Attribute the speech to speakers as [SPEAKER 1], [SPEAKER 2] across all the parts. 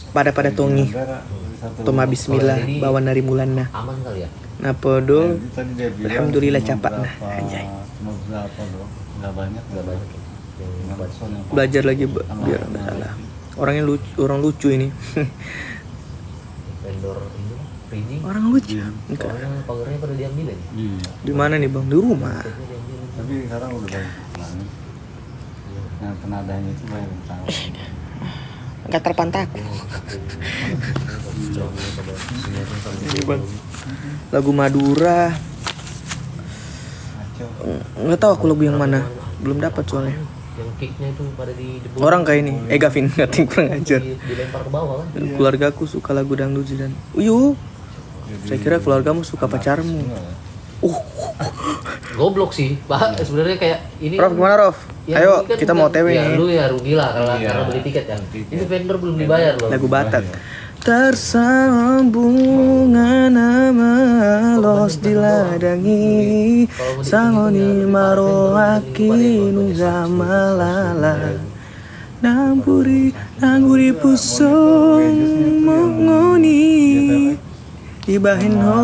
[SPEAKER 1] pada tongi toma bismillah bawa nari mulana
[SPEAKER 2] aman kali ya.
[SPEAKER 1] nah podo alhamdulillah capat nah anjay
[SPEAKER 3] nggak banyak
[SPEAKER 1] belajar lagi biar nggak salah orang lucu ini
[SPEAKER 2] Vendor ini printing
[SPEAKER 1] orang lucu
[SPEAKER 2] soalnya powernya pada diambilin.
[SPEAKER 1] di mana nih bang di rumah
[SPEAKER 3] tapi sekarang udah banyak yang penadanya itu banyak yang tahu
[SPEAKER 1] nggak terpantak ini bang lagu Madura nggak tahu aku lagu yang mana belum dapat soalnya
[SPEAKER 2] Yang kicknya itu pada di
[SPEAKER 1] orang kayak ini Gavin ngating kurang ajar
[SPEAKER 2] dilempar ke bawah kan.
[SPEAKER 1] keluarga aku suka lagu dangdut dan saya kira keluargamu suka pacarmu
[SPEAKER 2] Goblok sih, Pak. Sebenarnya kayak ini.
[SPEAKER 1] Rof gimana Rof?
[SPEAKER 2] Ya,
[SPEAKER 1] Ayo
[SPEAKER 2] kan
[SPEAKER 1] kita mau TW
[SPEAKER 2] ya,
[SPEAKER 1] nih.
[SPEAKER 2] lu ya rugi lah karena beli tiket kan. Ini vendor belum dibayar loh.
[SPEAKER 1] Lagu Batak. Tersambung nama los diladangi sangoni maroaki nungamalala namburi pusong mongoni ibahin ho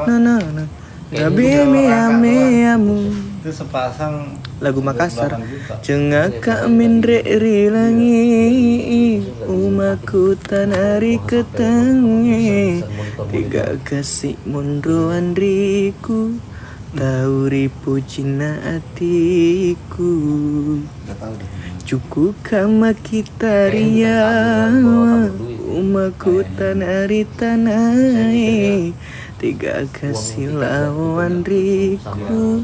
[SPEAKER 1] na gabi meamu
[SPEAKER 3] itu sepasang
[SPEAKER 1] lagu Makassar cengaka minre rilangi umaku tanari ketenge tiga kasih munro andriku tauri pucina atiku cukup kama kita ria umaku tanari tanai tiga kasih lawan riku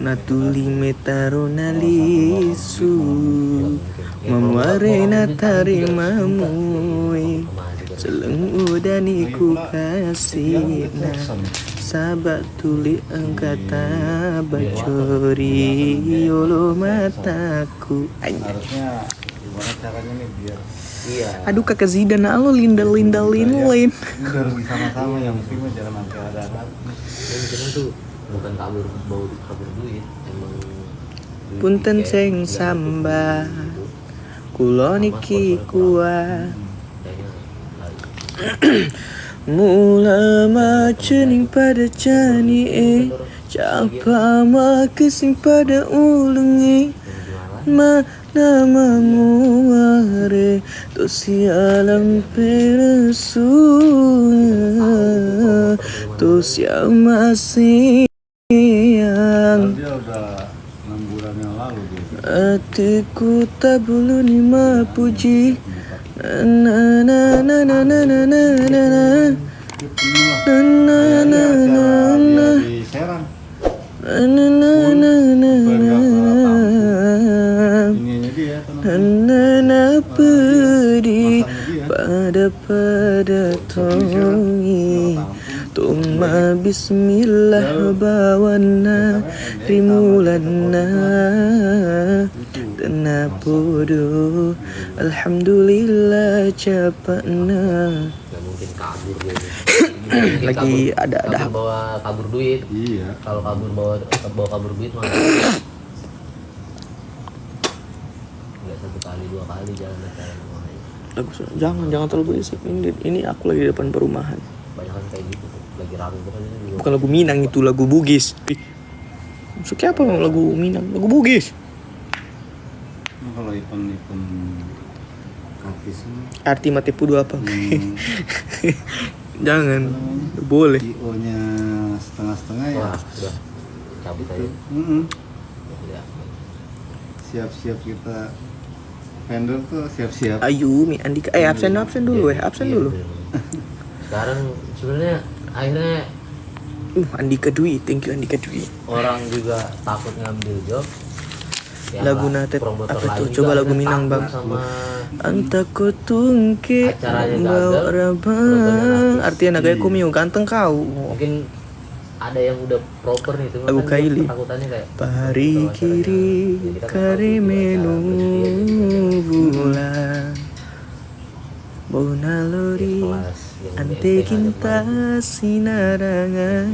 [SPEAKER 1] natuli metaro nalisu memuarena tarimamui seleng udaniku kasihna sabat tuli angkata bacori yolo mataku
[SPEAKER 3] harusnya gimana caranya nih biar
[SPEAKER 1] aduh kakak Zidan alo lindal lain
[SPEAKER 3] ini udah rugi sama-sama yang penting mah jangan sampai ada
[SPEAKER 2] Yang tuh bukan kabur duit emang
[SPEAKER 1] punten seng samba kulo niki kuat mula macening pada cani capa makasing pada ulengi mana menguare to sialang peresu to masih yang
[SPEAKER 3] dia udah 6 bulan yang lalu dia
[SPEAKER 1] hatiku tak belum lima puji na na na na na na na na na
[SPEAKER 3] di Serang ininya dia
[SPEAKER 1] Nana pedi pada tongi Tuma bismillah bawana rimulana Tenapodo alhamdulillah capana
[SPEAKER 2] nggak mungkin kabur gitu.
[SPEAKER 1] Lagi ada
[SPEAKER 2] bawa kabur duit.
[SPEAKER 3] iya
[SPEAKER 2] Kalau bawa kabur duit mah nggak 1 kali 2 kali jalan
[SPEAKER 1] jangan terlalu berisik ini aku lagi di depan perumahan
[SPEAKER 2] banyak kan kayak gitu tuh. Lagi rame terus juga.
[SPEAKER 1] bukan lagu Minang itu lagu Bugis maksudnya apa lagu Minang lagu Bugis
[SPEAKER 3] kalau ipon kaki semua
[SPEAKER 1] arti mati pudu apa jangan boleh
[SPEAKER 3] IO nya setengah-setengah ya
[SPEAKER 2] Wah, udah cabut aja. Ya.
[SPEAKER 3] siap-siap kita vendor tuh siap-siap
[SPEAKER 1] Ayumi Andika absen dulu absen dulu
[SPEAKER 2] Sekarang sebenarnya akhirnya
[SPEAKER 1] Andika Dwi thank you Andika Dwi
[SPEAKER 2] orang juga takut ngambil job.
[SPEAKER 1] Lagu Natet apa tuh coba lagu Minang bang
[SPEAKER 2] sama
[SPEAKER 1] anta kutungke
[SPEAKER 2] acaranya
[SPEAKER 1] bawa
[SPEAKER 2] gagal,
[SPEAKER 1] rabang artinya nagaya kumio ganteng kau
[SPEAKER 2] mungkin ada yang udah proper nih cuma
[SPEAKER 1] lagu
[SPEAKER 2] kan dia
[SPEAKER 1] Kylie
[SPEAKER 2] takutannya kayak
[SPEAKER 1] pari kiri kare menu bulan bona lori ante kinta sinarangan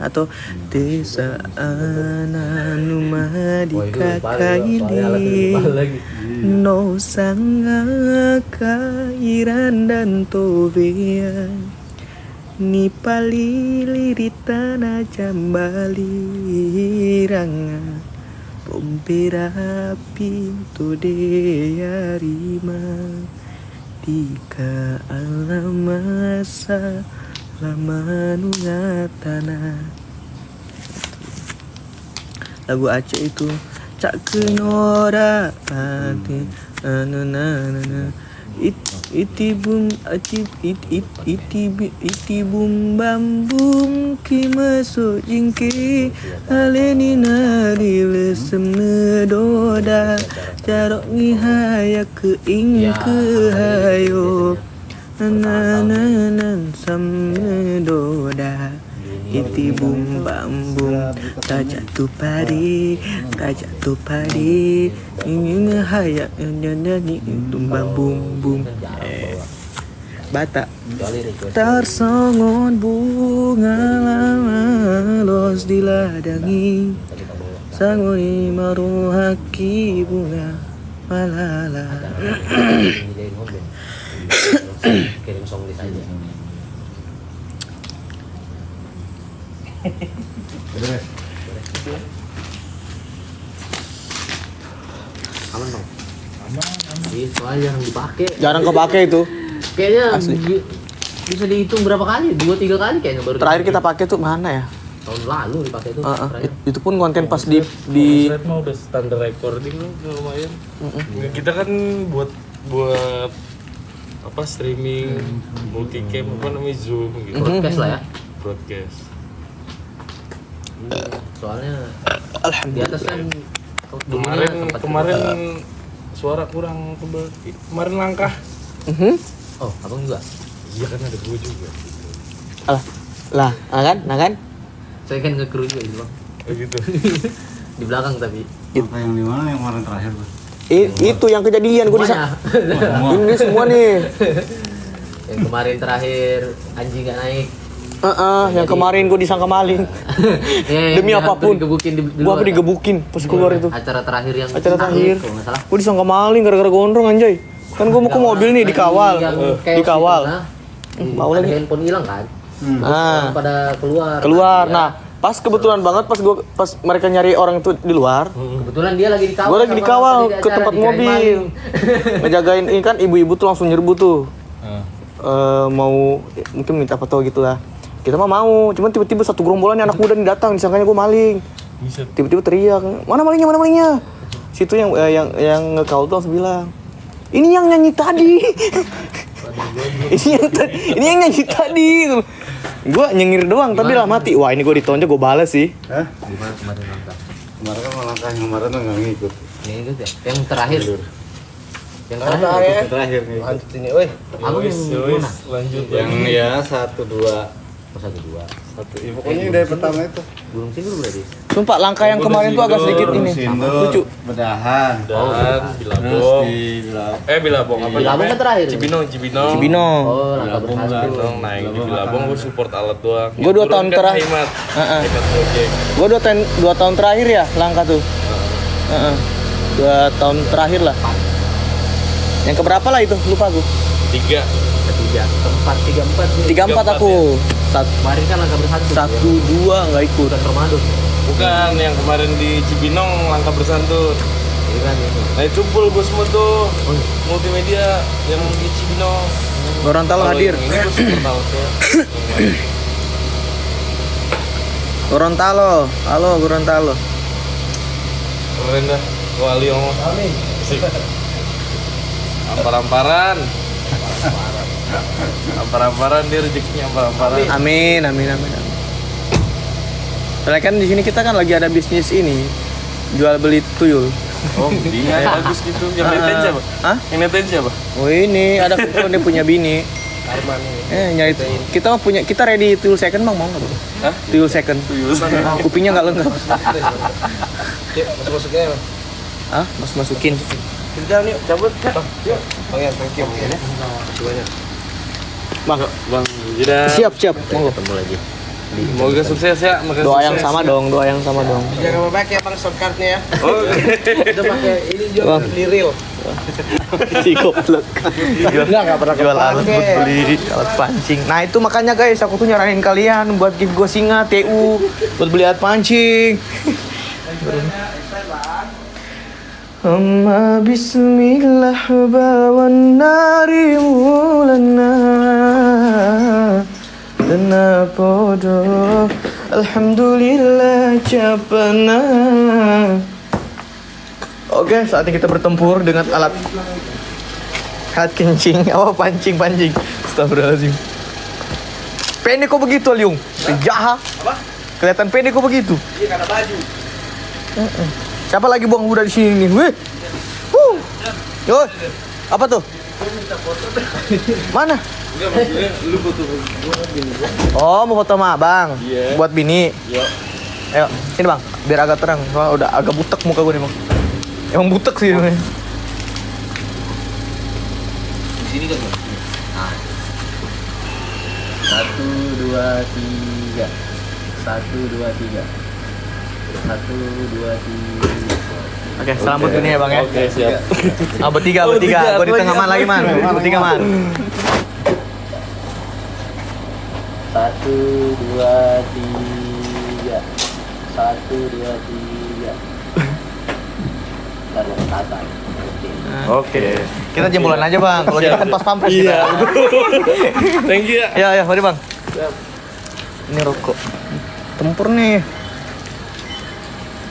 [SPEAKER 1] atau desa ananuma di kakaili No sanga kairan dan tovea ni palili di tanah jambaliranga pompera pintu de arima tika alam masa lama nungatana. Lagu Aceh itu cak kenora hati itibum bambum ki masuk jingki aleni nari lesem doda jarok ngihaya ke ing ke hayo nananan sam doda itibum bambum tak jatuh padi ingin hayak nyanyi tumbang bum bum Batak tersongon bunga los di ladangi sangoni maruhaki bunga malala.
[SPEAKER 2] Kirim song list aja. Aman dong. Iya, soalnya jarang dipakai.
[SPEAKER 1] Jarang kepake itu.
[SPEAKER 2] Kayaknya
[SPEAKER 1] Asli.
[SPEAKER 2] Bisa dihitung berapa kali? 2-3 kali kayaknya baru.
[SPEAKER 1] Terakhir
[SPEAKER 2] dipakai.
[SPEAKER 1] kita pakai tuh mana ya?
[SPEAKER 2] Tahun lalu dipakai itu. terakhir.
[SPEAKER 1] Itu pun konten pas di
[SPEAKER 4] Slide mah udah standar recording loh, lumayan. Kita kan buat apa streaming multicam apa namanya Zoom gitu.
[SPEAKER 2] Broadcast lah ya.
[SPEAKER 4] Broadcast.
[SPEAKER 2] Soalnya di
[SPEAKER 1] alhamdulillah.
[SPEAKER 2] atas kan dulunya tempat
[SPEAKER 4] Kemarin suara kurang tebal. Kemarin langkah.
[SPEAKER 2] Oh, abang juga.
[SPEAKER 4] Iya kan ada gue juga.
[SPEAKER 1] Lah, nah kan?
[SPEAKER 2] Saya kan nge-crew juga gitu, Bang.
[SPEAKER 4] Gitu.
[SPEAKER 2] Di belakang tapi.
[SPEAKER 3] Apa yang di mana yang kemarin terakhir, Bos?
[SPEAKER 1] Itu yang kejadian gue
[SPEAKER 2] Semuanya.
[SPEAKER 1] ini semua nih.
[SPEAKER 2] Yang kemarin terakhir anjing gak naik.
[SPEAKER 1] Yang kemarin gue disangka maling. Demi apapun. Gua apa digebukin pas keluar itu.
[SPEAKER 2] Acara terakhir yang
[SPEAKER 1] Acara terakhir.
[SPEAKER 2] kalau nggak salah.
[SPEAKER 1] Gue disangka maling gara-gara gondrong anjay. Kan gue mau ke mobil nih dikawal. Dikawal. Mau
[SPEAKER 2] Ada
[SPEAKER 1] lagi.
[SPEAKER 2] handphone hilang kan?
[SPEAKER 1] Nah,
[SPEAKER 2] Pada keluar.
[SPEAKER 1] keluar.
[SPEAKER 2] Dia-
[SPEAKER 1] Nah, pas kebetulan banget pas mereka nyari orang itu di luar.
[SPEAKER 2] kebetulan dia lagi dikawal.
[SPEAKER 1] Gue lagi
[SPEAKER 2] sama
[SPEAKER 1] dikawal
[SPEAKER 2] tadi di
[SPEAKER 1] ke
[SPEAKER 2] acara,
[SPEAKER 1] tempat
[SPEAKER 2] dikirain
[SPEAKER 1] mobil.
[SPEAKER 2] maling.
[SPEAKER 1] Ngejagain ini kan ibu-ibu tuh langsung nyerbu tuh. Mau mungkin minta foto gitu lah. Kita mah mau, cuman tiba-tiba satu gerombolan anak muda nih datang, disangkanya gue maling.
[SPEAKER 4] Bisa.
[SPEAKER 1] Tiba-tiba teriak, mana malingnya? Situ yang ngekau tuh langsung bilang, ini yang nyanyi tadi. ini yang nyanyi tadi. Gue nyengir doang, tapi lah mati. Wah ini gue ditonjok, gue balas sih.
[SPEAKER 3] Hah?
[SPEAKER 2] Gimana kemarin langkah?
[SPEAKER 3] Kemarin kan langkah yang kemarin tuh nggak ngikut.
[SPEAKER 2] Yang itu ya? Yang terakhir. Yang
[SPEAKER 3] Yang
[SPEAKER 2] terakhir.
[SPEAKER 3] terakhir nih.
[SPEAKER 1] Lanjut ini, woi.
[SPEAKER 2] Abang yang mana?
[SPEAKER 4] Lanjut
[SPEAKER 3] Yang
[SPEAKER 4] lagi.
[SPEAKER 3] ya 1, 2.
[SPEAKER 2] Oh, 1-2.
[SPEAKER 3] Ya, pokoknya yang dari pertama itu.
[SPEAKER 2] Gunung Sindur berarti.
[SPEAKER 1] Sumpah langkah yang kemarin tuh agak sedikit ini. Lucu.
[SPEAKER 3] Bedahan.
[SPEAKER 4] Dan
[SPEAKER 3] Terus
[SPEAKER 4] Bilabong.
[SPEAKER 3] di
[SPEAKER 4] Bilabong apa
[SPEAKER 2] Bilabong
[SPEAKER 4] namanya?
[SPEAKER 2] kan terakhir.
[SPEAKER 4] Cibinong.
[SPEAKER 1] Cibinong.
[SPEAKER 2] Oh, langkah
[SPEAKER 3] Bilabong
[SPEAKER 2] bersatu.
[SPEAKER 3] lah.
[SPEAKER 4] Bilabong naik di Bilabong gue support alat doang.
[SPEAKER 1] Gua 2 tahun
[SPEAKER 4] Turun kan
[SPEAKER 1] terakhir.
[SPEAKER 4] Hemat.
[SPEAKER 1] Heeh.
[SPEAKER 4] Hemat project.
[SPEAKER 1] Gue 2 tahun terakhir ya langkah tuh. 2 tahun terakhir lah. Yang keberapa lah itu? Lupa aku.
[SPEAKER 4] 3.
[SPEAKER 2] 3, 4, 3, 4.
[SPEAKER 1] 3-4 aku.
[SPEAKER 2] Kemarin kan langkah bersatu.
[SPEAKER 1] 1-2 nggak ikut.
[SPEAKER 2] Bukan Ramadan.
[SPEAKER 4] Bukan yang kemarin di Cibinong langkah bersantun.
[SPEAKER 2] Ini kan ini.
[SPEAKER 4] Nah itu full gue semua tuh
[SPEAKER 2] Oh,
[SPEAKER 4] multimedia yang di Cibinong.
[SPEAKER 1] Gorontalo
[SPEAKER 4] Kalau
[SPEAKER 1] hadir.
[SPEAKER 4] yang Ini gue support alatnya.
[SPEAKER 1] Gorontalo. Halo Gorontalo.
[SPEAKER 4] Keren dah. Wali ngomong. Asik. Ampar-amparan. Ampar-amparan dia rezekinya ampar-amparan.
[SPEAKER 1] Amin. Soalnya kan di sini kita kan lagi ada bisnis ini. Jual beli tuyul.
[SPEAKER 4] Oh, dia bagus gitu. Yang neten siapa?
[SPEAKER 1] Hah?
[SPEAKER 4] Yang neten siapa?
[SPEAKER 1] Oh ini ada kebetulan dia punya bini.
[SPEAKER 4] Arman ini.
[SPEAKER 1] Nyari kita mah punya, kita ready tuyul second bang, mau nggak bang?
[SPEAKER 4] Hah?
[SPEAKER 1] Tuyul second. Kupingnya nggak lengkap.
[SPEAKER 4] Masuk-masuknya.
[SPEAKER 1] Ah, masukin.
[SPEAKER 4] Kita nih cabut. Yuk. Pengen thank you ya. Banyak.
[SPEAKER 1] Bang,
[SPEAKER 4] Bang, jeda.
[SPEAKER 1] siap. Monggo.
[SPEAKER 2] ketemu lagi.
[SPEAKER 1] Di
[SPEAKER 4] Semoga sukses ya. Makin
[SPEAKER 1] Doa
[SPEAKER 4] sukses.
[SPEAKER 1] yang sama dong, doa yang sama dong.
[SPEAKER 5] Jaga baik ya bang shortcutnya ya.
[SPEAKER 4] Oh,
[SPEAKER 5] Udah pakai ini jual
[SPEAKER 1] Bang.
[SPEAKER 5] beli real.
[SPEAKER 1] Si goblok.
[SPEAKER 5] Enggak pernah
[SPEAKER 1] Jual alat buat beli alat pancing. Nah itu makanya guys, aku tuh nyaranin kalian buat give gue singa TU buat beli alat pancing. Amma bismillah bawan nari mulana dana podo alhamdulillah capana. Oke, saatnya kita bertempur dengan alat kencing, pancing. Astagfirullahaladzim. Pendek kok begitu, Liung? Jahat.
[SPEAKER 5] Apa?
[SPEAKER 1] Kelihatan pendek kok begitu?
[SPEAKER 5] Iya karena baju.
[SPEAKER 1] Siapa lagi buang udah di sini nih? Wih. Yo. Apa tuh? Mana?
[SPEAKER 4] enggak maksudnya lu foto gua bini gua.
[SPEAKER 1] Oh, mau foto sama Abang.
[SPEAKER 4] Iya.
[SPEAKER 1] Buat bini.
[SPEAKER 4] Yo.
[SPEAKER 1] Ayo, sini Bang, biar agak terang. Soalnya udah agak butek muka gue nih, Bang. Emang butek sih ini.
[SPEAKER 2] Di sini kan, Bang. Nah. 1 2 3. 1 2 3. 1 2 3.
[SPEAKER 1] Oke, salam buat bini ya, Bang ya.
[SPEAKER 4] Oke, siap.
[SPEAKER 1] Ah, bertiga. Gue di tengah man lagi, Man. Bertiga, Man.
[SPEAKER 2] 1 2 3. 1 2 3. Taruh kata.
[SPEAKER 1] Oke. Kita jempolan aja, Bang. Kalau kita kan pas pampres
[SPEAKER 4] Iya.
[SPEAKER 1] kita.
[SPEAKER 4] Thank you ya.
[SPEAKER 1] Ya, mari, Bang. Ini rokok. Tempur nih.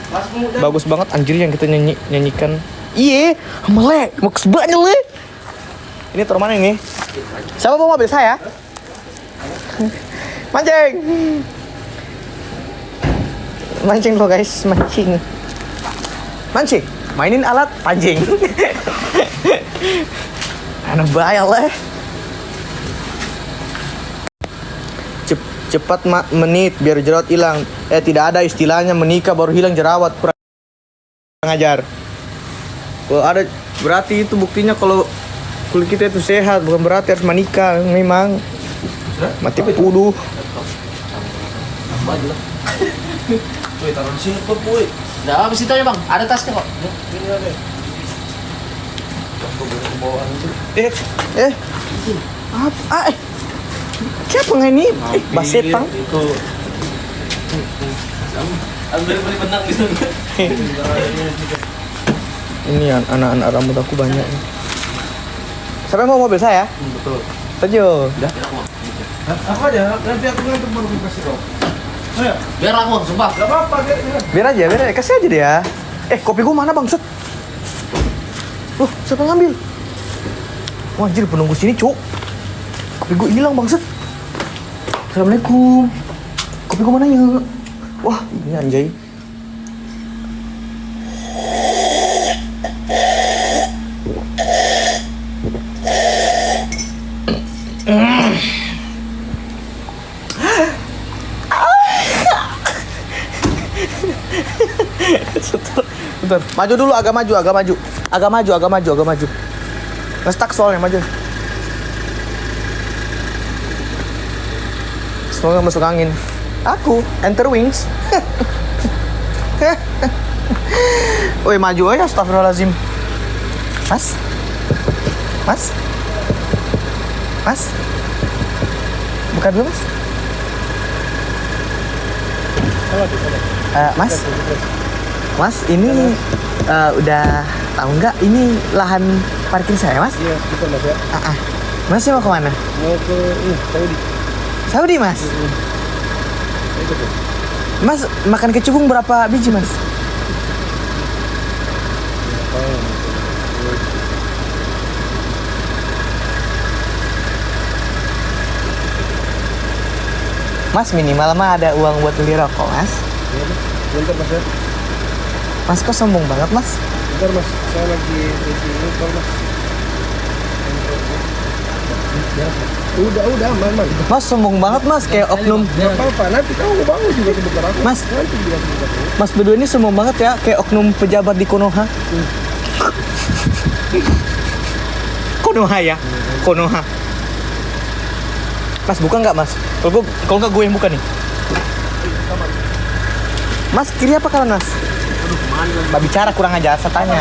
[SPEAKER 5] Mas pemuda.
[SPEAKER 1] Bagus banget anjir yang kita nyanyikan. Iya, melek, maksud banget le. Ini taruh mana ini? Siapa mau mobil saya? Mancing. Mancing lo guys, mancing. Mancing, mainin alat pancing. Anak bahaya le. Cepat menit biar jerawat hilang. Tidak ada istilahnya menikah baru hilang jerawat, kurang ajar. Kalau ada berarti itu buktinya kalau kulit kita itu sehat, bukan berarti harus menikah. Memang mati puduh.
[SPEAKER 2] Baju lah.
[SPEAKER 5] Wih, taruh di sini kok, Puy.
[SPEAKER 2] Nah, habis itu aja, Bang. Ada tasnya kok.
[SPEAKER 5] Ini ada.
[SPEAKER 1] Apa? Siapa nggak ini? Basetang.
[SPEAKER 4] Itu. Ambil beli benang di sana.
[SPEAKER 1] Ini anak-anak rambut aku banyak. Siapa yang mau mobil saya?
[SPEAKER 4] Betul.
[SPEAKER 1] Setuju.
[SPEAKER 5] Apa aja? Nanti aku nganter baru kasih kau. Ayo.
[SPEAKER 2] Biar aku, sumpah.
[SPEAKER 5] Gak apa-apa, biar.
[SPEAKER 1] Biar aja, kasih aja dia. Kopi gua mana bang? Set. Siapa ngambil? Wah anjir penunggu sini cuk. Kopi gua hilang bang Set. Assalamualaikum. Kopi gua mana ya? Wah ini anjay. Bentar, maju dulu, agak maju. Ngestak soalnya, maju. Semoga masuk angin. Aku enter wings. Woi, maju aja, astagfirullahaladzim. Mas. Buka dulu, Mas. Mas, ini udah tahu nggak ini lahan parkir saya, Mas?
[SPEAKER 5] Iya, betul Mas ya.
[SPEAKER 1] Mas mau kemana?
[SPEAKER 5] Mau ke ini, Saudi.
[SPEAKER 1] Saudi, Mas. Mas makan kecubung berapa biji, Mas? Mas minimal mah ada uang buat beli rokok, Mas.
[SPEAKER 5] Iya, Mas. Bentar Mas ya.
[SPEAKER 1] Mas kok sombong banget, Mas?
[SPEAKER 5] Bentar Mas, saya lagi di sini kok Mas. Udah, aman.
[SPEAKER 1] Mas sombong banget, Mas, kayak oknum.
[SPEAKER 5] Gak apa-apa, nanti kamu bangun juga sebentar aku.
[SPEAKER 1] Mas.
[SPEAKER 5] Nanti juga sebentar.
[SPEAKER 1] Mas berdua ini sombong banget ya, kayak oknum pejabat di Konoha. Konoha ya, Konoha. Mas buka nggak, Mas? Kalau nggak gue yang buka nih. Mas, kiri apa kanan, Mas? Mbak bicara kurang ajar, saya tanya.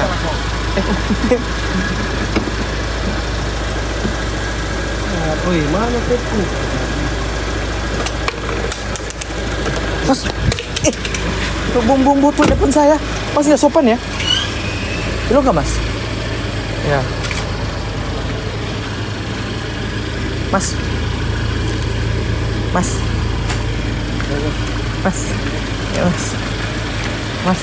[SPEAKER 5] Woi, mana tepu?
[SPEAKER 1] Mas, bom botol depan saya. Mas nggak sopan ya? Belum nggak, Mas? Ya. Mas. Mas. Mas. Ya, Mas. Mas.